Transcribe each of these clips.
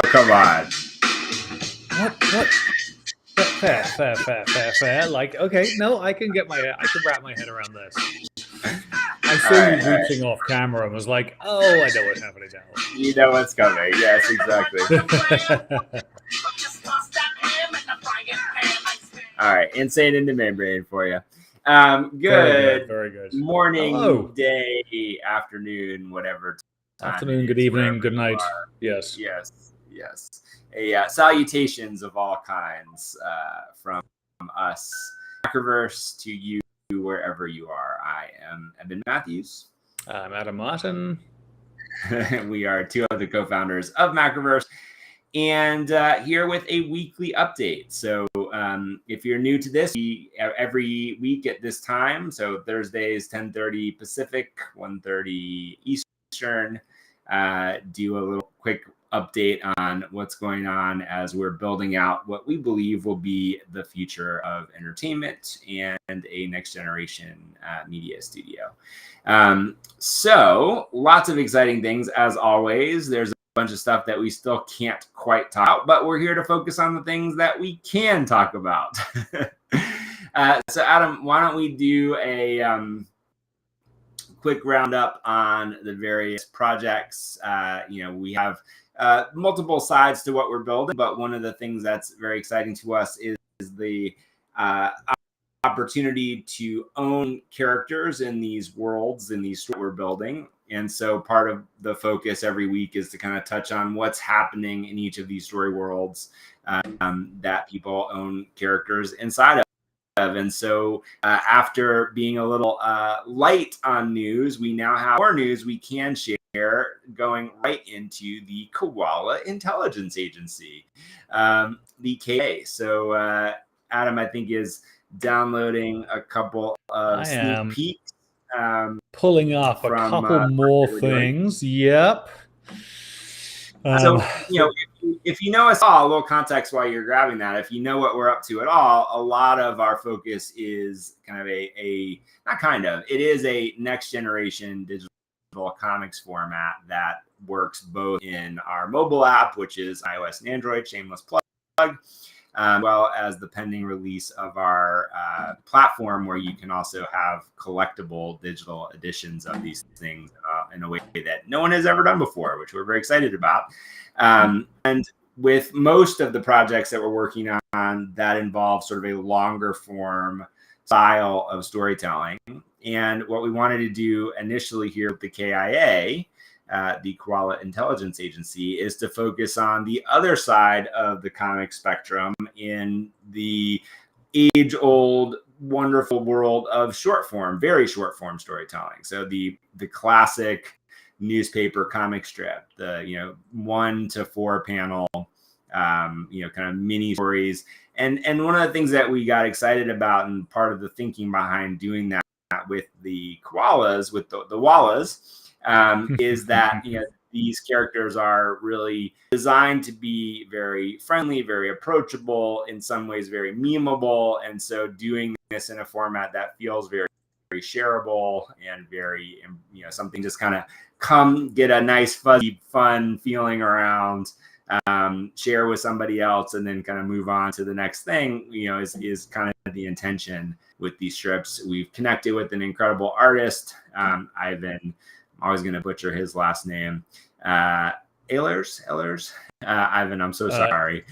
come on. What? Fair. Like, okay, no, I can wrap my head around this. I saw you reaching off camera and was like, oh, I know what's happening now. You know what's coming. Yes, exactly. All right, insane into membrane for you. Good. Very good. Morning, Hello. day, afternoon, whatever time. Afternoon, good evening, good night. Yes. Salutations of all kinds from us, Macroverse, to you, wherever you are. I am Evan Matthews. I'm Adam Martin. We are two of the co-founders of Macroverse, and here with a weekly update. So if you're new to this, every week at this time, so Thursdays 10:30 Pacific, 1:30 Eastern, do a little quick update on what's going on as we're building out what we believe will be the future of entertainment and a next generation media studio. So lots of exciting things as always. There's a bunch of stuff that we still can't quite talk about, but we're here to focus on the things that we can talk about. So Adam, why don't we do a quick roundup on the various projects? We have multiple sides to what we're building, but one of the things that's very exciting to us is the opportunity to own characters in these worlds, in these stories we're building. And so part of the focus every week is to kind of touch on what's happening in each of these story worlds that people own characters inside of. And so after being a little light on news, we now have more news we can share going right into the Koala Intelligence Agency, the KA. So Adam, I think, is downloading a couple of sneak peeks. Pulling up a couple more things. Yep. So, if you know us all, a little context while you're grabbing that, if you know what we're up to at all, a lot of our focus is kind of it is a next generation digital comics format that works both in our mobile app, which is iOS and Android, shameless plug, as well as the pending release of our platform, where you can also have collectible digital editions of these things in a way that no one has ever done before, which we're very excited about. And with most of the projects that we're working on, that involve sort of a longer form style of storytelling. And what we wanted to do initially here at the KIA, the Koala Intelligence Agency, is to focus on the other side of the comic spectrum in the age-old, wonderful world of very short form storytelling. So the classic newspaper comic strip, the 1 to 4 panel, kind of mini stories. And one of the things that we got excited about, and part of the thinking behind doing that with the koalas, with the wallas, is that these characters are really designed to be very friendly, very approachable, in some ways very memeable, and so doing this in a format that feels very, very shareable and very something just kind of come get a nice fuzzy fun feeling around, share with somebody else, and then kind of move on to the next thing, is kind of the intention with these strips. We've connected with an incredible artist, Ivan. I'm always going to butcher his last name. Ehlers. Ivan, I'm so sorry.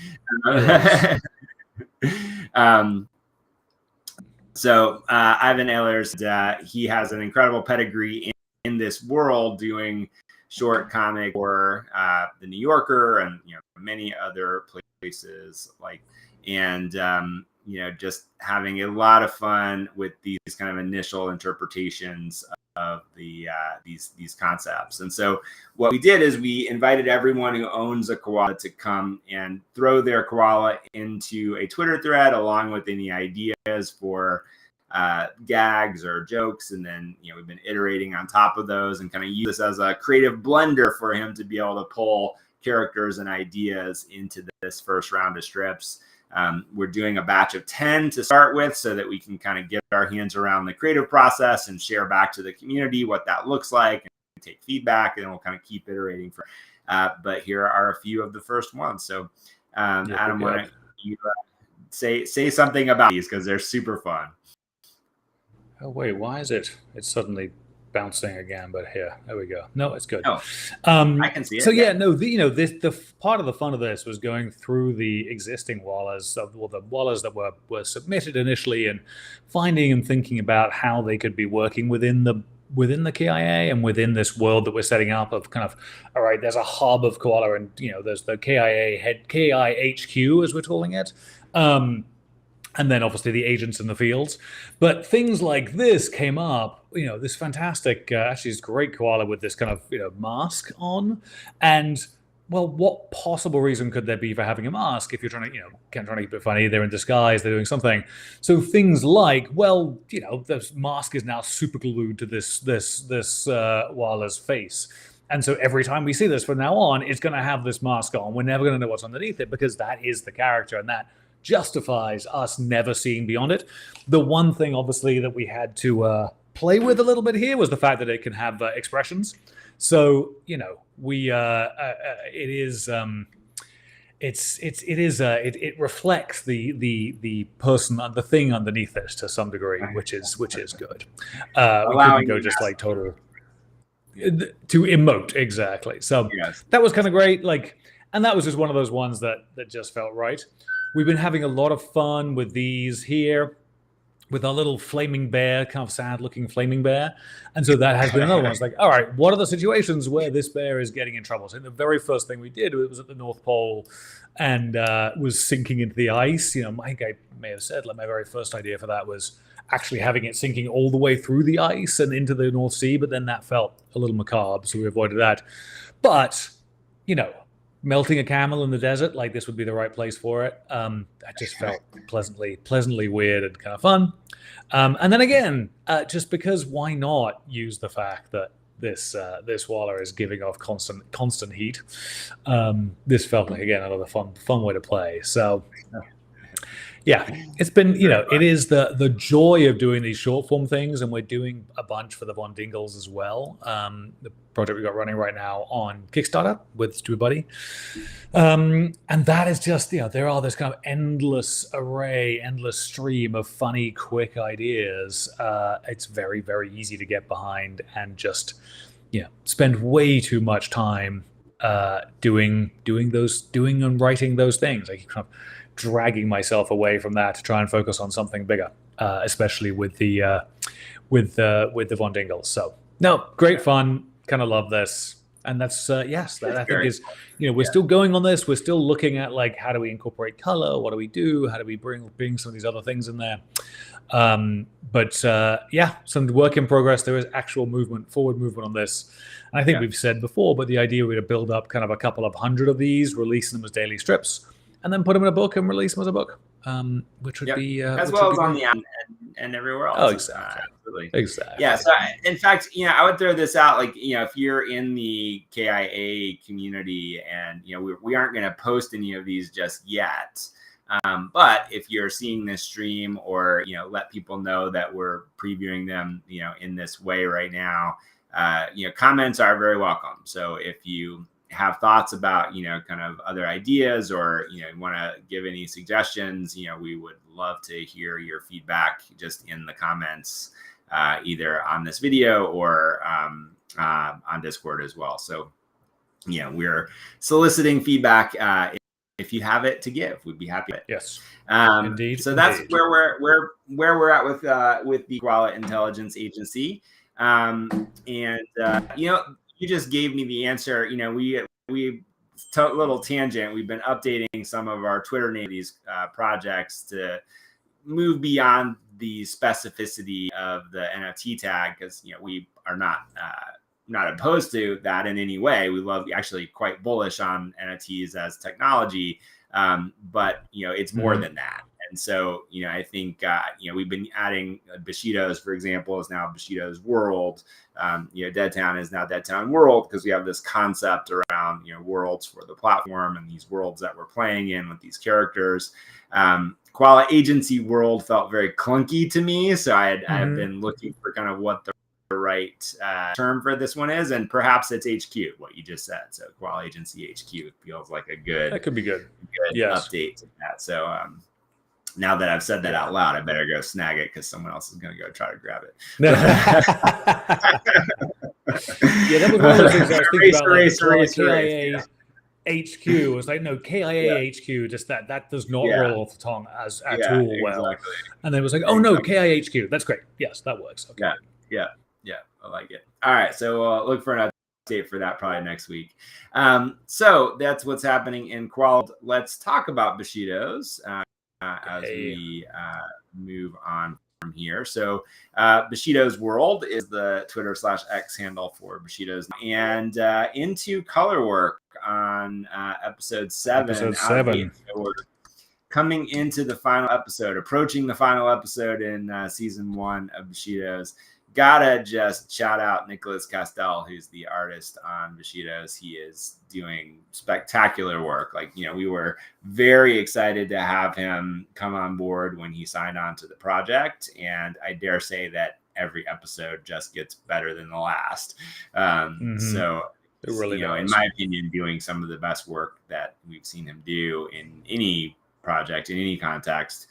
So Ivan Ehlers, he has an incredible pedigree in this world, doing short comic for the New Yorker and many other places, just having a lot of fun with these kind of initial interpretations of these concepts. And so what we did is we invited everyone who owns a koala to come and throw their koala into a Twitter thread, along with any ideas for gags or jokes. And then we've been iterating on top of those and kind of use this as a creative blender for him to be able to pull characters and ideas into this first round of strips. We're doing a batch of 10 to start with, so that we can kind of get our hands around the creative process and share back to the community what that looks like and take feedback, and we'll kind of keep iterating but here are a few of the first ones. So, Adam, why don't you say something about these, because they're super fun. Oh wait, why is it? It's suddenly bouncing again, but here, there we go. No, it's good. Oh, I can see it. So yeah, no, the part of the fun of this was going through the existing wallas, the wallas that were submitted initially, and finding and thinking about how they could be working within the KIA and within this world that we're setting up of kind of, all right, there's a hub of koala, and there's the KIA KIHQ as we're calling it. And then obviously the agents in the fields. But things like this came up, this fantastic, actually this great koala with this kind of, mask on. And, well, what possible reason could there be for having a mask if you're trying to, trying to keep it funny, they're in disguise, they're doing something. So things like, well, this mask is now super glued to this koala's face. And so every time we see this from now on, it's going to have this mask on. We're never going to know what's underneath it, because that is the character, and that justifies us never seeing beyond it. The one thing, obviously, that we had to play with a little bit here was the fact that it can have expressions. So it reflects the person, the thing underneath it to some degree, which is good. We couldn't go just like total to emote, exactly. So that was kind of great. And that was just one of those ones that just felt right. We've been having a lot of fun with these here, with our little flaming bear, kind of sad-looking flaming bear. And so that has been another one. It's like, all right, what are the situations where this bear is getting in trouble? So the very first thing we did, it was at the North Pole and was sinking into the ice. I think I may have said, my very first idea for that was actually having it sinking all the way through the ice and into the North Sea, but then that felt a little macabre, so we avoided that. But, melting a camel in the desert, this would be the right place for it. That just felt pleasantly weird and kind of fun. And then again, just because why not use the fact that this walla is giving off constant heat? This felt like, again, another fun way to play. So yeah, it's been, it is the joy of doing these short form things, and we're doing a bunch for the Von Dingles as well. The project we got running right now on Kickstarter with Stu Buddy. And that is just, there are this kind of endless stream of funny, quick ideas. It's very, very easy to get behind and just, spend way too much time doing and writing those things. I keep kind of dragging myself away from that to try and focus on something bigger, especially with the Von Dingles. So no, great fun. Kind of love this, and that's yes. That I think is, we're still going on this. We're still looking at how do we incorporate color? What do we do? How do we bring some of these other things in there? But some work in progress. There is actual forward movement on this. And I think we've said before, but the idea would be to build up kind of a couple of hundred of these, release them as daily strips, and then put them in a book and release them as a book, which would be as well as on the app and everywhere else. Oh, exactly. Exactly. Yeah. So, in fact, I would throw this out. If you're in the KIA community, and we aren't going to post any of these just yet. But if you're seeing this stream, or let people know that we're previewing them, in this way right now, comments are very welcome. So if you have thoughts about kind of other ideas, or want to give any suggestions, we would love to hear your feedback just in the comments, either on this video or on Discord as well. So we're soliciting feedback. If you have it to give, we'd be happy. Yes, indeed. So that's where we're at with the Koala Intelligence Agency. You just gave me the answer. We little tangent. We've been updating some of our Twitter name these projects to move beyond the specificity of the NFT tag, because we are not opposed to that in any way. We love, actually quite bullish on NFTs as technology, but it's more than that. And so, I think, we've been adding Bushido's, for example, is now Bushido's World. Deadtown is now Deadtown World, because we have this concept around, worlds for the platform and these worlds that we're playing in with these characters. Koala Agency World felt very clunky to me. So I had been looking for kind of what the right term for this one is, and perhaps it's HQ, what you just said. So Qual Agency HQ feels like a good, that could be good yes, update to that. So now that I've said that out loud, I better go snag it because someone else is going to go try to grab it. Yeah, that was one of the things I was thinking about. Like, KIA HQ was like, no, KIA HQ, just that does not roll off the tongue at all well. Exactly. And then it was like, oh no, KIA HQ. That's great. Yes, that works. Okay. Yeah. I like it. All right, so look for an update for that probably next week. So that's what's happening in Qual. Let's talk about Bushido's as we move on from here. So Bushido's World is the Twitter/X handle for Bushido's, and into color work on episode 7. So we're coming into the final episode, approaching the final episode in season 1 of Bushido's. Gotta just shout out Nicholas Castell, who's the artist on Bushido's. He is doing spectacular work. Like, we were very excited to have him come on board when he signed on to the project. And I dare say that every episode just gets better than the last. So, it really in my opinion, doing some of the best work that we've seen him do in any project, in any context.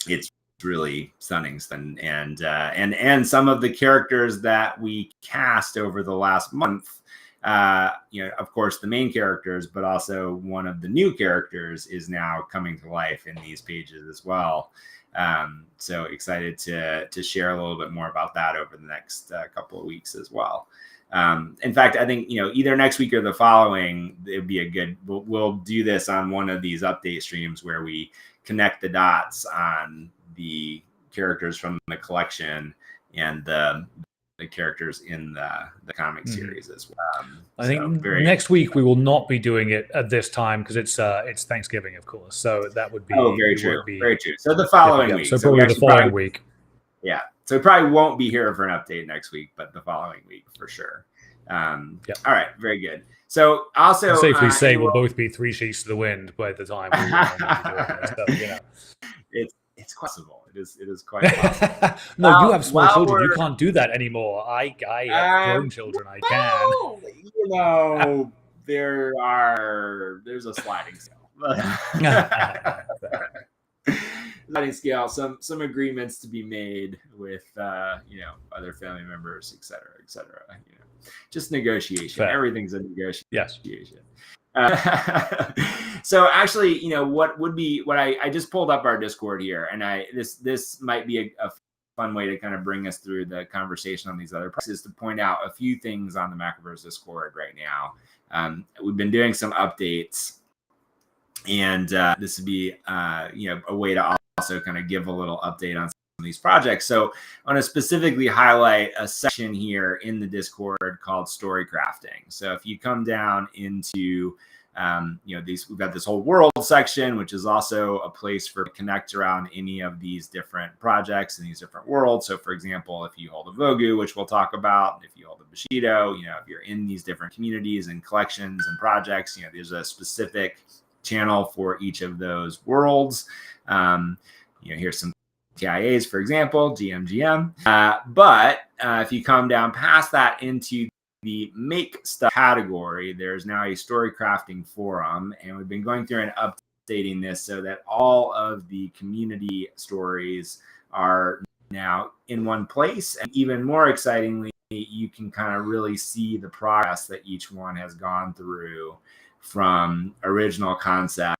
It's really stunning, and some of the characters that we cast over the last month, of course the main characters, but also one of the new characters is now coming to life in these pages as well. So excited to share a little bit more about that over the next couple of weeks as well. In fact, I think, either next week or the following, it'd be a good, we'll do this on one of these update streams where we connect the dots on the characters from the collection and the characters in the comic series as well. I think next week we will not be doing it at this time because it's Thanksgiving, of course. So that would be very true. Very true. So the following week. So probably the following week. Yeah. So we probably won't be here for an update next week, but the following week for sure. All right. Very good. So also I'll safely say we'll both be 3 sheets to the wind by the time we be doing this. It's possible. It is quite possible. No, you have small children. You can't do that anymore. I have grown children. I can. There's a sliding scale. Sliding scale. Some agreements to be made with other family members, et cetera. Just negotiation. Fair. Everything's a negotiation. Yes. So actually, what I just pulled up our Discord here, and this might be a fun way to kind of bring us through the conversation on these other prices, to point out a few things on the Macroverse Discord right now. We've been doing some updates, and this would be a way to also kind of give a little update on these projects. So I want to specifically highlight a section here in the Discord called story crafting. So if you come down into we've got this whole world section, which is also a place for connect around any of these different projects and these different worlds. So for example, if you hold a Vogu, which we'll talk about, if you hold a Bushido, if you're in these different communities and collections and projects, there's a specific channel for each of those worlds. Here's some TIAs, for example, GM. But if you come down past that into the make stuff category, there's now a story crafting forum, and we've been going through and updating this so that all of the community stories are now in one place. And even more excitingly, you can kind of really see the progress that each one has gone through from original concept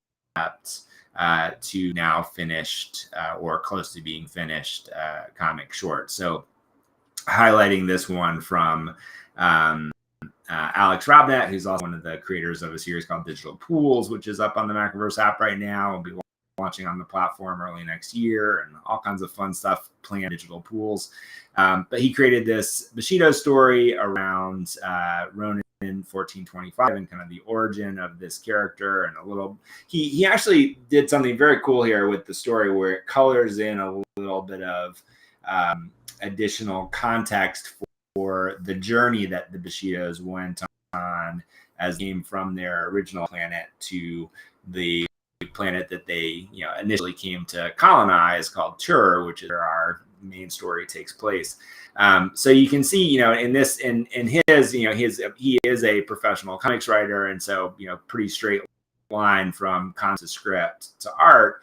to now finished or close to being finished comic short. So highlighting this one from Alex Robnett, who's also one of the creators of a series called Digital Pools, which is up on the Macroverse app right now. We'll be launching on the platform early next year, and all kinds of fun stuff planned. Digital Pools. But he created this Bushido story around Ronin 1425 and kind of the origin of this character, and a little he actually did something very cool here with the story where it colors in a little bit of additional context for the journey that the Bushidos went on as they came from their original planet to the planet that they initially came to colonize, called Tur, which is where our main story takes place. So you can see, you know, in his, you know, he is a professional comics writer, and so, you know, pretty straight line from concept to script to art.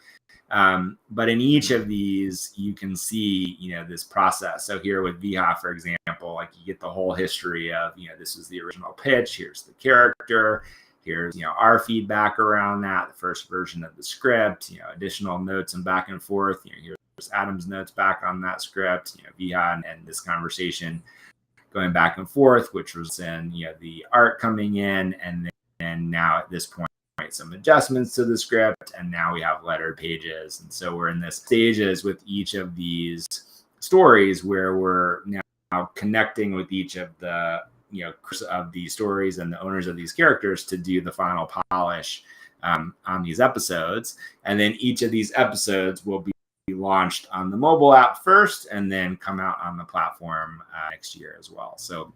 But in each of these, you can see, you know, this process. So here with Viha, for example, like you get the whole history of, you know, this is the original pitch. Here's the character. Here's, you know, our feedback around that, the first version of the script, you know, additional notes and back and forth. You know, here's Adam's notes back on that script, you know, Viha and this conversation going back and forth, which was in, you know, the art coming in, and then now at this point, some adjustments to the script, and now we have lettered pages. And so we're in this stages with each of these stories where we're now connecting with each of the, you know, of these stories and the owners of these characters to do the final polish on these episodes. And then each of these episodes will be launched on the mobile app first, and then come out on the platform next year as well. So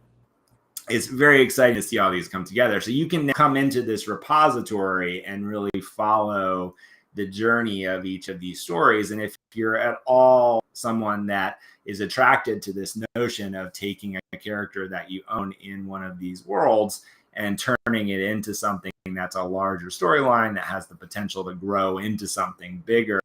it's very exciting to see all these come together. So you can come into this repository and really follow the journey of each of these stories. And if you're at all someone that is attracted to this notion of taking a character that you own in one of these worlds and turning it into something that's a larger storyline that has the potential to grow into something bigger,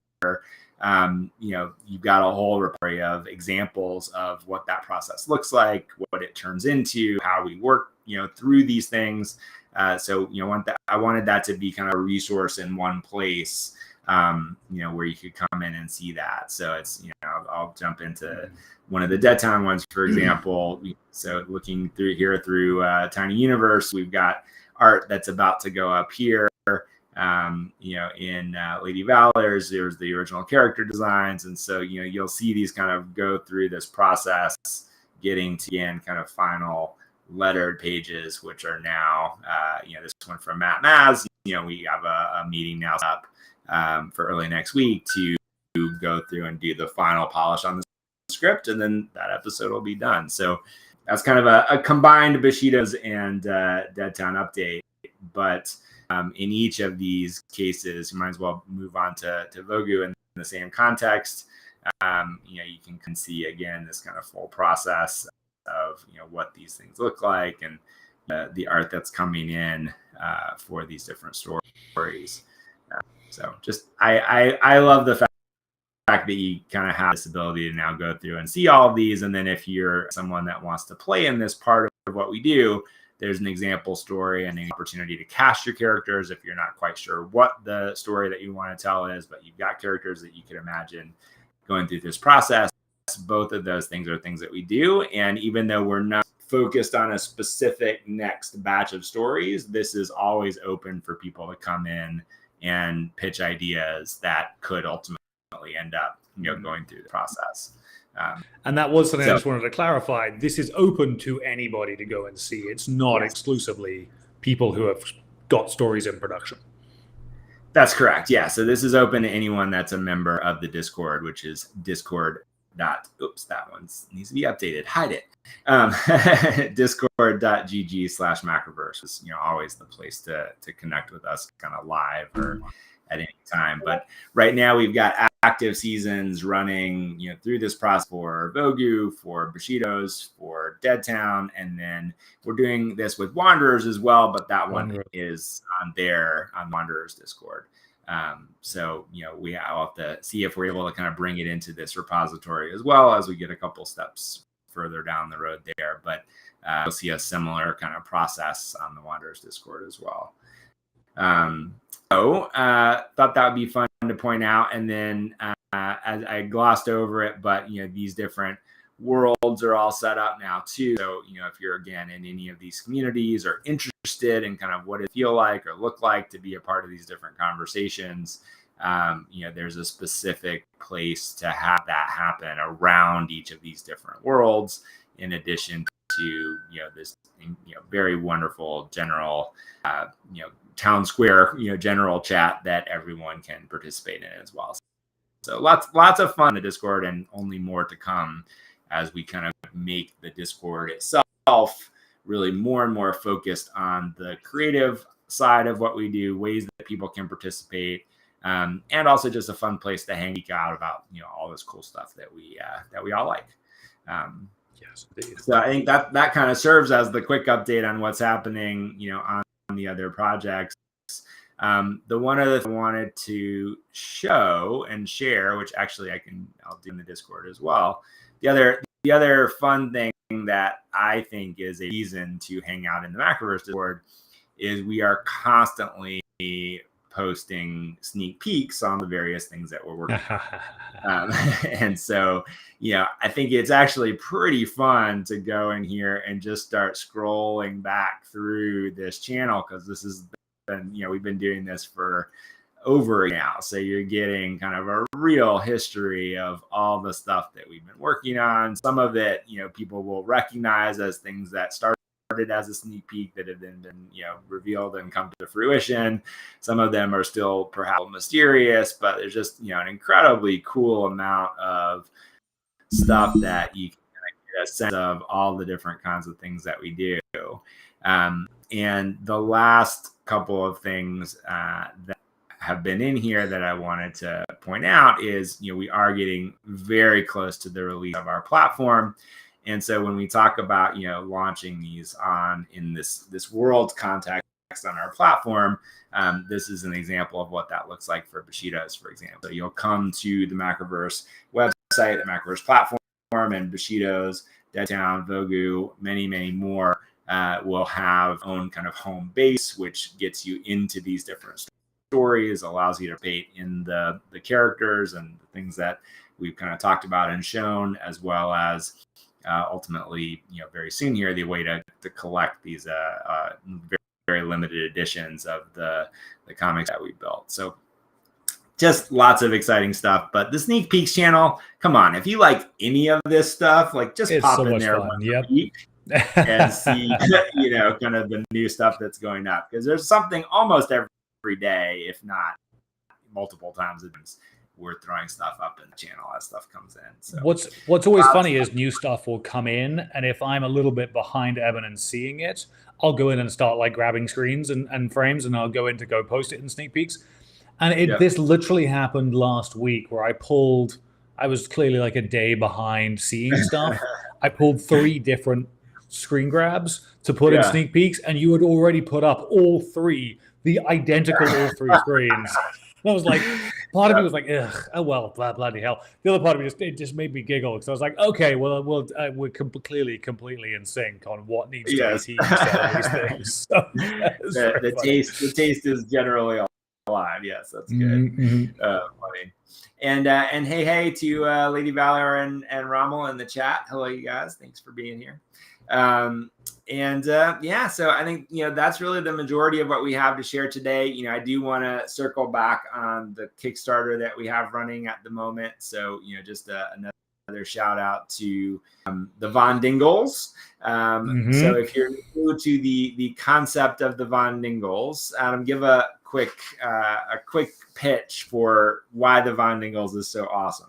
you know, you've got a whole array of examples of what that process looks like, what it turns into, how we work, you know, through these things. So, you know, I wanted that to be kind of a resource in one place, you know, where you could come in and see that. So it's, you know, I'll jump into one of the Dead Town ones, for example. So looking through here through Tiny Universe, we've got art that's about to go up here. You know, in Lady Valor's, there's the original character designs. And so, you know, you'll see these kind of go through this process, getting to, again, kind of final lettered pages, which are now, you know, this one from Matt Maz, you know, we have a meeting now up for early next week to go through and do the final polish on the script, and then that episode will be done. So that's kind of a combined Bushido's and Dead Town update. But in each of these cases, you might as well move on to Vogu in the same context. You know, you can see, again, this kind of full process of, you know, what these things look like, and the art that's coming in for these different stories. So just, I love the fact that you kind of have this ability to now go through and see all of these. And then if you're someone that wants to play in this part of what we do, there's an example story and an opportunity to cast your characters if you're not quite sure what the story that you want to tell is, but you've got characters that you can imagine going through this process. Both of those things are things that we do. And even though we're not focused on a specific next batch of stories, this is always open for people to come in and pitch ideas that could ultimately end up, you know, going through the process. And that was something I just wanted to clarify. This is open to anybody to go and see. It's not exclusively people who have got stories in production. That's correct. Yeah. So this is open to anyone that's a member of the Discord, which is Discord. Oops, that one needs to be updated. Hide it. Discord.gg/Macroverse is, you know, always the place to connect with us kind of live or at any time. But right now we've got active seasons running, you know, through this process for Vogu, for Bushido's, for Dead Town, and then we're doing this with Wanderers as well, but that one is on Wanderers Discord. So, you know, I'll have to see if we're able to kind of bring it into this repository as well as we get a couple steps further down the road there. But you'll see a similar kind of process on the Wanderers Discord as well. Thought that would be fun to point out. And then as I glossed over it, but, you know, these different worlds are all set up now too. So, you know, if you're, again, in any of these communities or interested in kind of what it feel like or look like to be a part of these different conversations, you know, there's a specific place to have that happen around each of these different worlds, in addition to, you know, this, you know, very wonderful general, you know, town square, you know, general chat that everyone can participate in as well. So lots of fun in the Discord, and only more to come as we kind of make the Discord itself really more and more focused on the creative side of what we do, ways that people can participate, and also just a fun place to hang out about all this cool stuff that we all like. Yes, indeed. So I think that kind of serves as the quick update on what's happening on the other projects. The one other thing I wanted to show and share, which actually I'll do in the Discord as well. The other fun thing that I think is a reason to hang out in the Macroverse Discord is we are constantly posting sneak peeks on the various things that we're working on. And so, I think it's actually pretty fun to go in here and just start scrolling back through this channel, because this has been, we've been doing this for over now. So you're getting kind of a real history of all the stuff that we've been working on. Some of it, people will recognize as things that started as a sneak peek that have then been revealed and come to fruition. Some of them are still perhaps mysterious, but there's just an incredibly cool amount of stuff that you can get a sense of all the different kinds of things that we do. And the last couple of things that have been in here that I wanted to point out is, we are getting very close to the release of our platform. And so when we talk about, launching these in this world context on our platform, this is an example of what that looks like for Bushido's, for example. So you'll come to the Macroverse website, the Macroverse platform, and Bushido's, Deadtown, Vogu, many, many more will have own kind of home base, which gets you into these different stories, allows you to paint in the characters and the things that we've kind of talked about and shown, as well as ultimately, very soon here, the way to collect these very, very limited editions of the comics that we built. So just lots of exciting stuff. But the Sneak Peeks channel, come on, if you like any of this stuff, just it's pop so in much there fun. and see, kind of the new stuff that's going up, because there's something almost every day, if not multiple times a day, we're throwing stuff up in the channel as stuff comes in. So what's always funny is new stuff will come in, and if I'm a little bit behind Evan and seeing it, I'll go in and start grabbing screens and frames, and I'll go in to go post it in Sneak Peeks. And this literally happened last week, where I was clearly a day behind seeing stuff. I pulled 3 different screen grabs to put in Sneak Peeks, and you had already put up all 3, the identical all 3 screens. And I was like, part of me was like, ugh, oh well, bloody hell. The other part of me just made me giggle, because I was like, okay, well, we're clearly completely in sync on what needs to be teased out of these things. So, the taste is generally alive. Yes, that's good. Funny. And hey to Lady Valor and Rommel in the chat. Hello, you guys. Thanks for being here. So I think, that's really the majority of what we have to share today. I do want to circle back on the Kickstarter that we have running at the moment. So, just another shout out to the Von Dingles. So if you're new to the concept of the Von Dingles, Adam, give a quick pitch for why the Von Dingles is so awesome.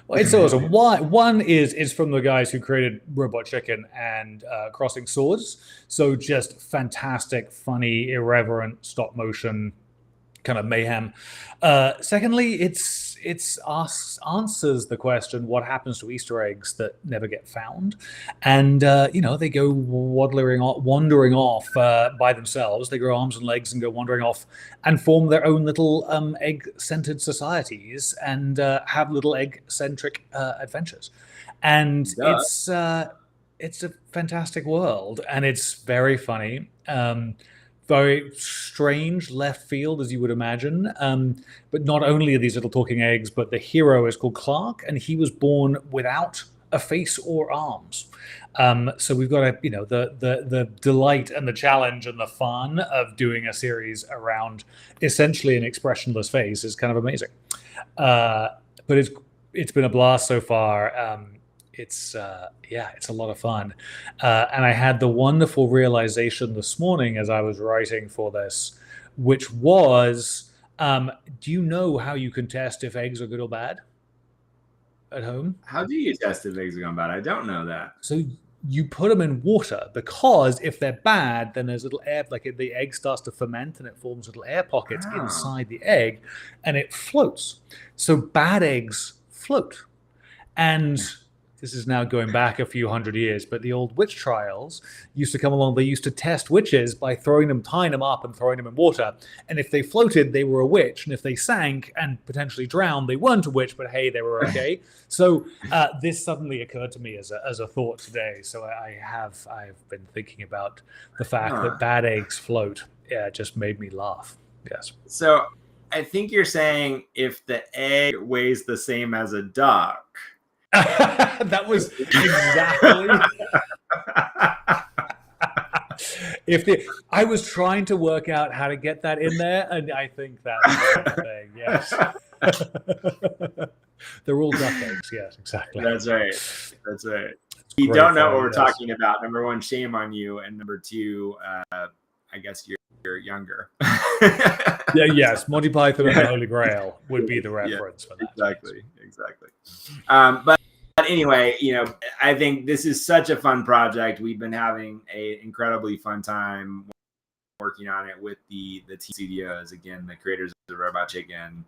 Well, it's awesome. One is from the guys who created Robot Chicken and Crossing Swords. So just fantastic, funny, irreverent stop motion kind of mayhem. Secondly, it's answers the question, what happens to Easter eggs that never get found? And they go wandering off by themselves. They grow arms and legs and go wandering off and form their own little egg-centered societies and have little egg-centric adventures. And it's a fantastic world, and it's very funny. Very strange left field, as you would imagine. But not only are these little talking eggs, but the hero is called Clark, and he was born without a face or arms. So we've got the delight and the challenge and the fun of doing a series around essentially an expressionless face is kind of amazing. But it's been a blast so far. It's a lot of fun. And I had the wonderful realization this morning as I was writing for this, which was, do you know how you can test if eggs are good or bad at home? How do you test if eggs are going bad? I don't know that. So you put them in water, because if they're bad, then there's little air, like the egg starts to ferment and it forms little air pockets inside the egg and it floats. So bad eggs float. And this is now going back a few hundred years, but the old witch trials used to come along. They used to test witches by tying them up and throwing them in water. And if they floated, they were a witch. And if they sank and potentially drowned, they weren't a witch, but hey, they were okay. So this suddenly occurred to me as a thought today. So I've been thinking about the fact that bad eggs float. Yeah, it just made me laugh. Yes. So I think you're saying if the egg weighs the same as a duck. That was exactly. I was trying to work out how to get that in there, and I think that's the thing. Yes, they're all duck eggs. Yes, exactly. That's right. That's right. You don't know what we're talking about. Number one, shame on you, and number two, I guess you're younger. Yeah. Yes, Monty Python and the Holy Grail would be the reference for that. Exactly. But anyway, I think this is such a fun project. We've been having an incredibly fun time working on it with the team studios, again, the creators of Robot Chicken.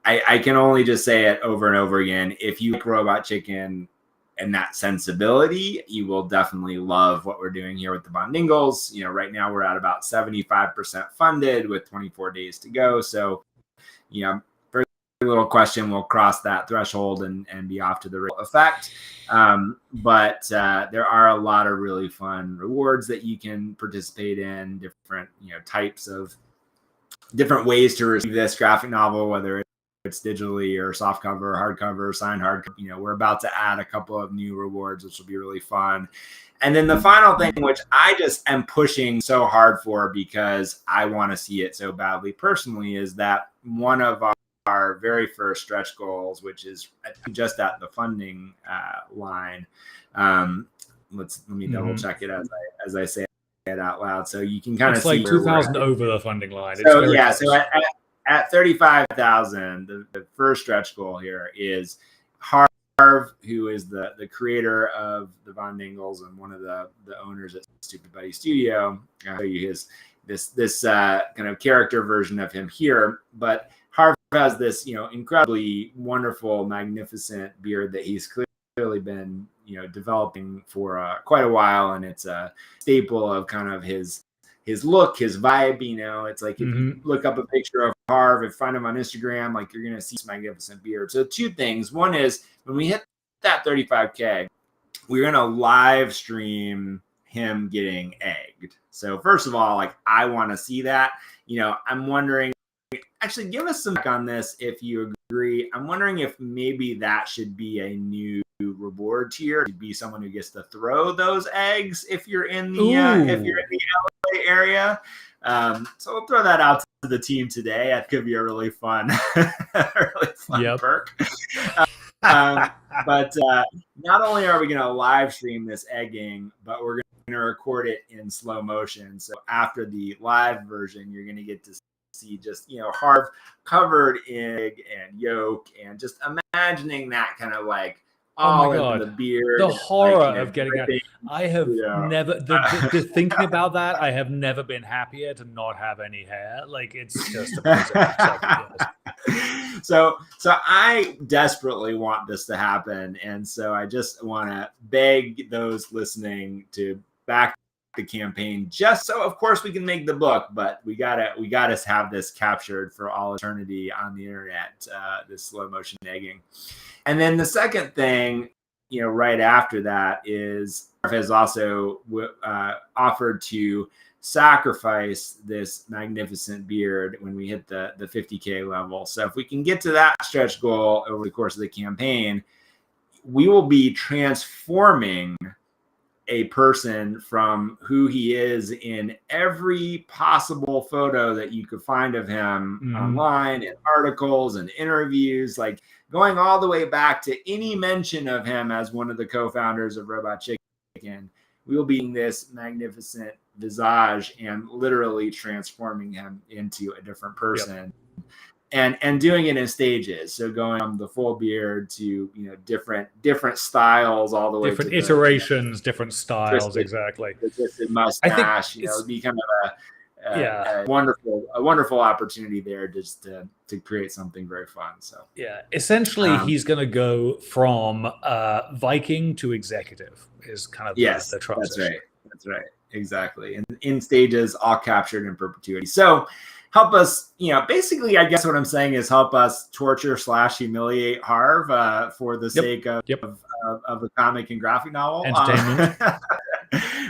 I can only just say it over and over again. If you like Robot Chicken and that sensibility, you will definitely love what we're doing here with the Bondingles. Right now we're at about 75% funded with 24 days to go. So, little question, we'll cross that threshold and be off to the real effect. But there are a lot of really fun rewards that you can participate in, different types of different ways to receive this graphic novel, whether it's digitally or softcover, hardcover, signed hardcover. We're about to add a couple of new rewards, which will be really fun. And then the final thing, which I just am pushing so hard for because I want to see it so badly personally, is that one of our very first stretch goals, which is just at the funding line. Let me double check it as I say it out loud, so you can kind of see. It's like 2,000 over the funding line. So yeah, so at 35,000, the first stretch goal here is Harv, who is the creator of the Von Dingles and one of the owners at Stupid Buddy Studio. I'll show you this kind of character version of him here, but Harv has this, incredibly wonderful, magnificent beard that he's clearly been, developing for quite a while, and it's a staple of kind of his look, his vibe. It's like if you look up a picture of Harv and find him on Instagram, like you're gonna see this magnificent beard. So two things. One is when we hit that 35K, we're gonna live stream him getting egged. So first of all, like I want to see that. I'm wondering. Actually, give us some on this if you agree. I'm wondering if maybe that should be a new reward tier, to be someone who gets to throw those eggs if you're in the LA area. So we'll throw that out to the team today. That could be a really fun, perk. But not only are we going to live stream this egging, but we're going to record it in slow motion. So after the live version, you're going to get to see just Harv covered in egg and yolk, and just imagining that kind of like all in the beard, the horror of getting it. I have never thinking about that. I have never been happier to not have any hair. Like it's just so I desperately want this to happen, and so I just want to beg those listening to back the campaign, just so of course we can make the book, but we gotta have this captured for all eternity on the internet, this slow motion egging. And then the second thing, right after that, is has also offered to sacrifice this magnificent beard when we hit the 50K level. So if we can get to that stretch goal over the course of the campaign, we will be transforming a person from who he is in every possible photo that you could find of him online, in articles and interviews, like going all the way back to any mention of him as one of the co-founders of Robot Chicken. We will be in this magnificent visage and literally transforming him into a different person. and doing it in stages. So going from the full beard to different styles all the way different to iterations, different styles. twisted, Exactly. the twisted mustache. It'd be kind of a wonderful opportunity there just to create something very fun. So essentially he's going to go from Viking to executive is kind of the transition. That's right, exactly, and in stages, all captured in perpetuity. So help us, basically, I guess what I'm saying is help us torture / humiliate Harv for the sake of a comic and graphic novel. Entertainment.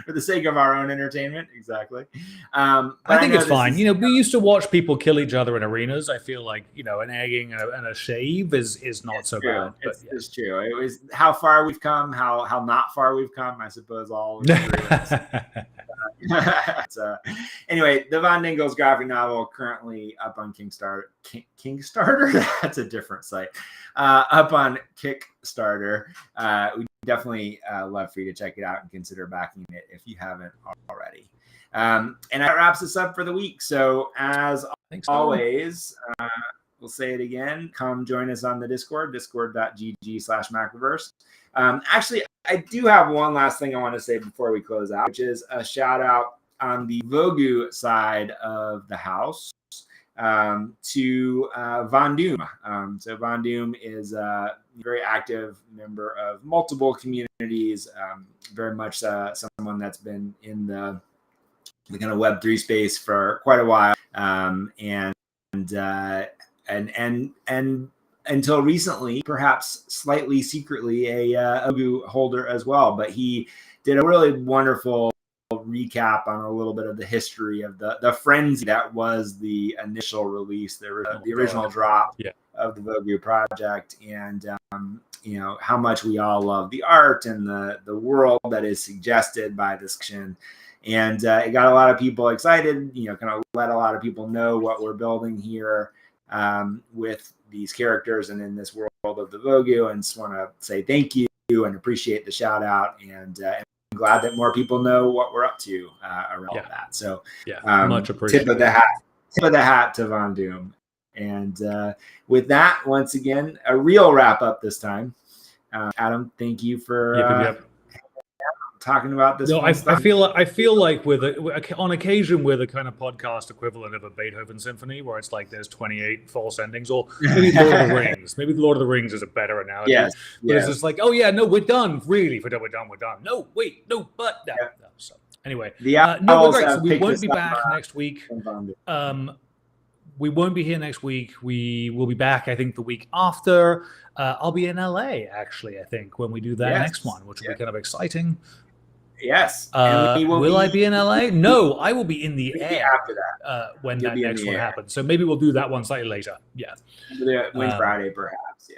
For the sake of our own entertainment, exactly. I think it's fine. We used to watch people kill each other in arenas. I feel like, an egging and a shave is not so bad. But it's true. It was how far we've come, how not far we've come, I suppose, all so, anyway, the Von Dingle's graphic novel currently up on Kickstarter. Kickstarter? That's a different site. Up on Kickstarter. We definitely love for you to check it out and consider backing it if you haven't already. And that wraps us up for the week. So as always, we'll say it again. Come join us on the Discord, discord.gg/Macroverse. Actually, I do have one last thing I want to say before we close out, which is a shout out on the Vogu side of the house to Von Doom. So Von Doom is a very active member of multiple communities, very much someone that's been in the kind of Web3 space for quite a while, and until recently, perhaps slightly secretly, a Vogu holder as well. But he did a really wonderful recap on a little bit of the history of the frenzy that was the initial release, the original drop of the Vogu project, and how much we all love the art and the world that is suggested by this action. And it got a lot of people excited, kind of let a lot of people know what we're building here with these characters and in this world of the Vogu. And just want to say thank you and appreciate the shout out, and I'm glad that more people know what we're up to around that. So much appreciated. Tip of the hat to Von Doom. And with that, once again, a real wrap up this time. Adam, thank you for talking about this. No, I feel like on occasion we're the kind of podcast equivalent of a Beethoven symphony, where it's like there's 28 false endings, or maybe Lord of the Rings. Maybe Lord of the Rings is a better analogy. But it's just like, oh yeah, no, we're done. Really, we're done. No, wait, no, but no. So anyway, no, we're great. So we won't be back next week. We won't be here next week. We will be back, I think, the week after. I'll be in LA, actually, I think, when we do that next one, which will be kind of exciting. Yes. Will I be in LA? No, I will be in the air after that when that next one happens. So maybe we'll do that one slightly later. Yeah. Friday, perhaps.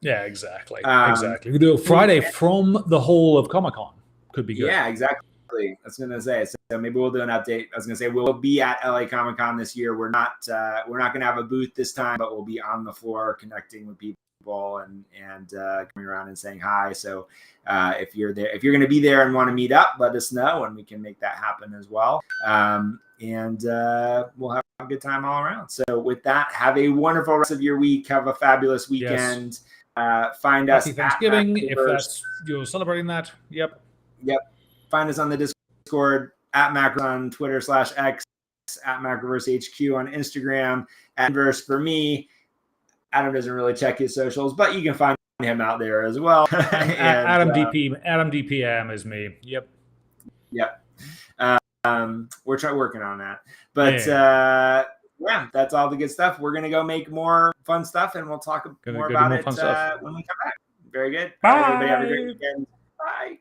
Yeah, exactly. Exactly. We do a Friday from the whole of Comic-Con. Could be good. Yeah, exactly. I was going to say, so maybe we'll do an update. I was going to say we'll be at LA Comic-Con this year. We're not going to have a booth this time, but we'll be on the floor connecting with people and coming around and saying hi. So if you're there, if you're going to be there and want to meet up, let us know and we can make that happen as well. And we'll have a good time all around. So with that, have a wonderful rest of your week. Have a fabulous weekend. Find us Happy Thanksgiving if that's you're celebrating that. Yep. Find us on the Discord at Macro on Twitter /X, at Macroverse HQ on Instagram, at Verse for me. Adam doesn't really check his socials, but you can find him out there as well. Adam DPM is me. Yep. We're working on that, but that's all the good stuff. We're gonna go make more fun stuff, and we'll talk more about it when we come back. Very good. Bye. Everybody have a great weekend. Bye.